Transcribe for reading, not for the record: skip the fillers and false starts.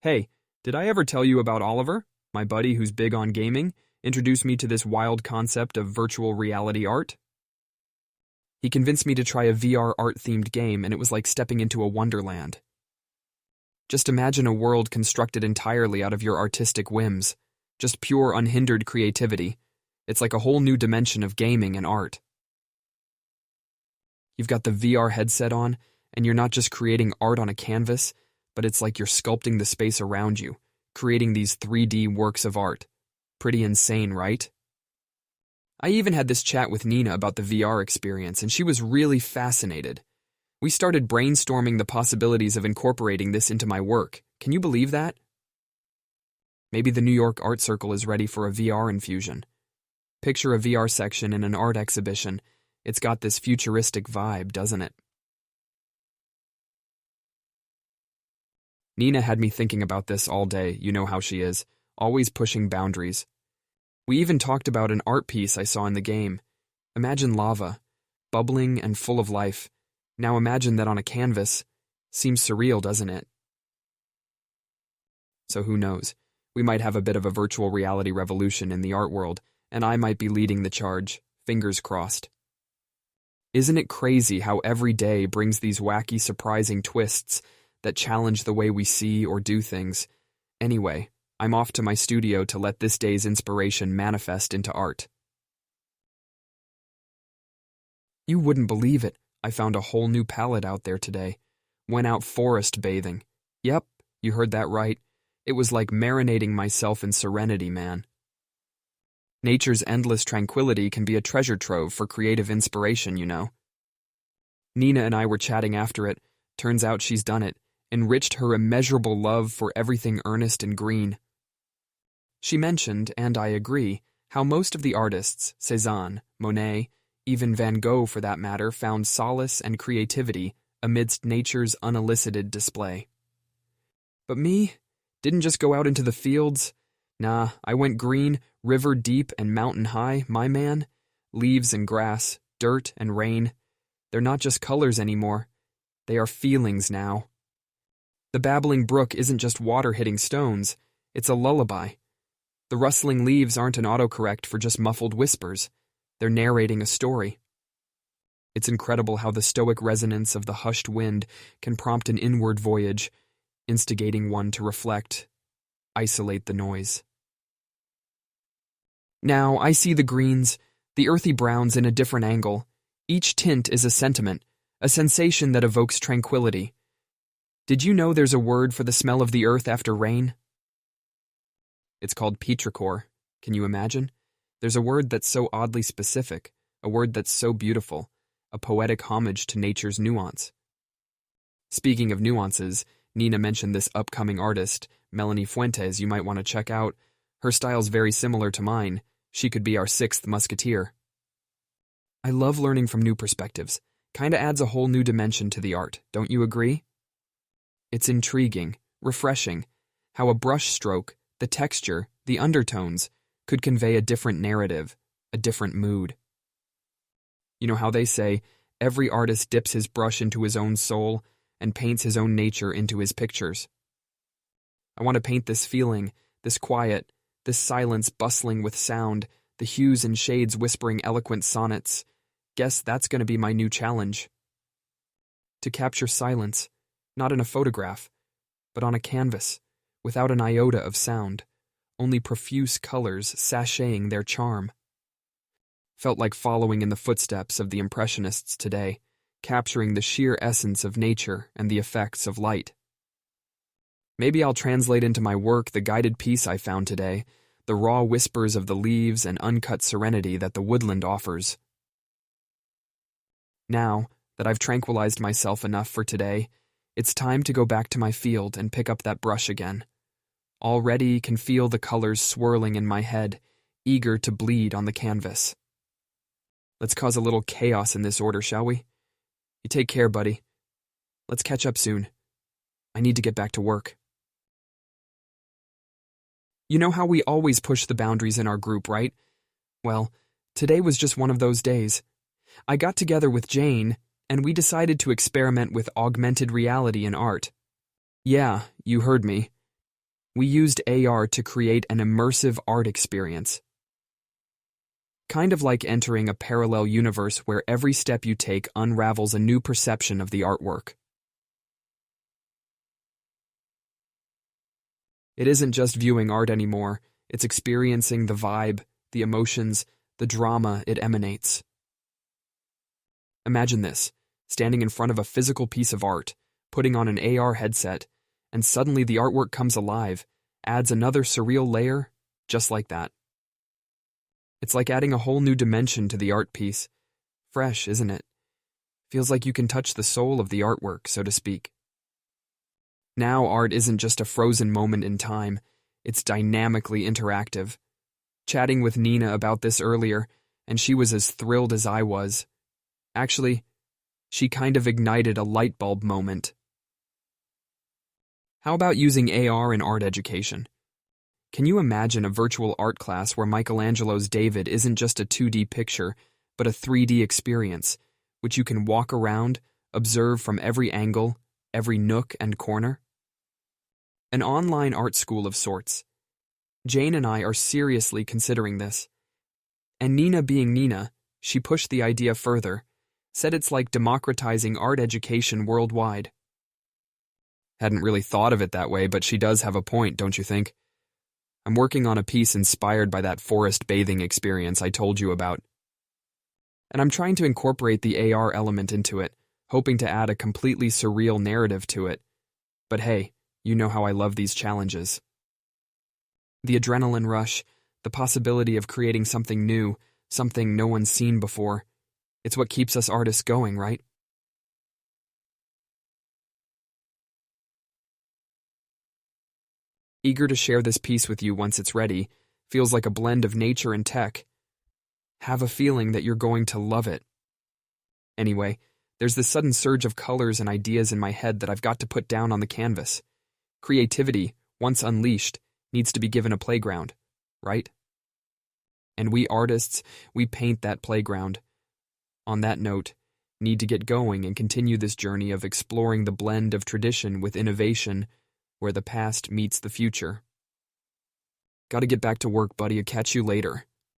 Hey, did I ever tell you about Oliver, my buddy who's big on gaming, introduced me to this wild concept of virtual reality art? He convinced me to try a VR art-themed game, and it was like stepping into a wonderland. Just imagine a world constructed entirely out of your artistic whims, just pure unhindered creativity. It's like a whole new dimension of gaming and art. You've got the VR headset on, and you're not just creating art on a canvas, but it's like you're sculpting the space around you, creating these 3D works of art. Pretty insane, right? I even had this chat with Nina about the VR experience, and she was really fascinated. We started brainstorming the possibilities of incorporating this into my work. Can you believe that? Maybe the New York Art Circle is ready for a VR infusion. Picture a VR section in an art exhibition. It's got this futuristic vibe, doesn't it? Nina had me thinking about this all day. You know how she is, always pushing boundaries. We even talked about an art piece I saw in the game. Imagine lava, bubbling and full of life. Now imagine that on a canvas. Seems surreal, doesn't it? So who knows? We might have a bit of a virtual reality revolution in the art world, and I might be leading the charge. Fingers crossed. Isn't it crazy how every day brings these wacky, surprising twists that challenge the way we see or do things? Anyway, I'm off to my studio to let this day's inspiration manifest into art. You wouldn't believe it. I found a whole new palette out there today. Went out forest bathing. Yep, you heard that right. It was like marinating myself in serenity, man. Nature's endless tranquility can be a treasure trove for creative inspiration, you know. Nina and I were chatting after it. Turns out she's done it. Enriched her immeasurable love for everything earnest and green. She mentioned, and I agree, how most of the artists, Cézanne, Monet, even Van Gogh for that matter, found solace and creativity amidst nature's unelicited display. But me? Didn't just go out into the fields. Nah, I went green, river deep and mountain high, my man. Leaves and grass, dirt and rain. They're not just colors anymore. They are feelings now. The babbling brook isn't just water hitting stones. It's a lullaby. The rustling leaves aren't an autocorrect for just muffled whispers. They're narrating a story. It's incredible how the stoic resonance of the hushed wind can prompt an inward voyage, instigating one to reflect, isolate the noise. Now I see the greens, the earthy browns in a different angle. Each tint is a sentiment, a sensation that evokes tranquility. Did you know there's a word for the smell of the earth after rain? It's called petrichor. Can you imagine? There's a word that's so oddly specific, a word that's so beautiful, a poetic homage to nature's nuance. Speaking of nuances, Nina mentioned this upcoming artist, Melanie Fuentes, you might want to check out. Her style's very similar to mine. She could be our sixth musketeer. I love learning from new perspectives. Kinda adds a whole new dimension to the art, don't you agree? It's intriguing, refreshing, how a brush stroke, the texture, the undertones, could convey a different narrative, a different mood. You know how they say, every artist dips his brush into his own soul and paints his own nature into his pictures. I want to paint this feeling, this quiet, this silence bustling with sound, the hues and shades whispering eloquent sonnets. Guess that's going to be my new challenge. To capture silence, not in a photograph, but on a canvas, without an iota of sound, only profuse colors sashaying their charm. Felt like following in the footsteps of the Impressionists today, capturing the sheer essence of nature and the effects of light. Maybe I'll translate into my work the guided peace I found today, the raw whispers of the leaves and uncut serenity that the woodland offers. Now that I've tranquilized myself enough for today, it's time to go back to my field and pick up that brush again. Already can feel the colors swirling in my head, eager to bleed on the canvas. Let's cause a little chaos in this order, shall we? You take care, buddy. Let's catch up soon. I need to get back to work. You know how we always push the boundaries in our group, right? Well, today was just one of those days. I got together with Jane, and we decided to experiment with augmented reality in art. Yeah, you heard me. We used AR to create an immersive art experience. Kind of like entering a parallel universe where every step you take unravels a new perception of the artwork. It isn't just viewing art anymore, it's experiencing the vibe, the emotions, the drama it emanates. Imagine this, standing in front of a physical piece of art, putting on an AR headset, and suddenly the artwork comes alive, adds another surreal layer, just like that. It's like adding a whole new dimension to the art piece. Fresh, isn't it? Feels like you can touch the soul of the artwork, so to speak. Now art isn't just a frozen moment in time, it's dynamically interactive. Chatting with Nina about this earlier, and she was as thrilled as I was. Actually, she kind of ignited a light bulb moment. How about using AR in art education? Can you imagine a virtual art class where Michelangelo's David isn't just a 2D picture, but a 3D experience, which you can walk around, observe from every angle, every nook and corner? An online art school of sorts. Jane and I are seriously considering this. And Nina being Nina, she pushed the idea further, said it's like democratizing art education worldwide. Hadn't really thought of it that way, but she does have a point, don't you think? I'm working on a piece inspired by that forest bathing experience I told you about. And I'm trying to incorporate the AR element into it, hoping to add a completely surreal narrative to it. But hey, you know how I love these challenges. The adrenaline rush, the possibility of creating something new, something no one's seen before. It's what keeps us artists going, right? Eager to share this piece with you once it's ready. Feels like a blend of nature and tech. Have a feeling that you're going to love it. Anyway, there's this sudden surge of colors and ideas in my head that I've got to put down on the canvas. Creativity, once unleashed, needs to be given a playground, right? And we artists, we paint that playground. On that note, need to get going and continue this journey of exploring the blend of tradition with innovation, where the past meets the future. Gotta get back to work, buddy. I'll catch you later.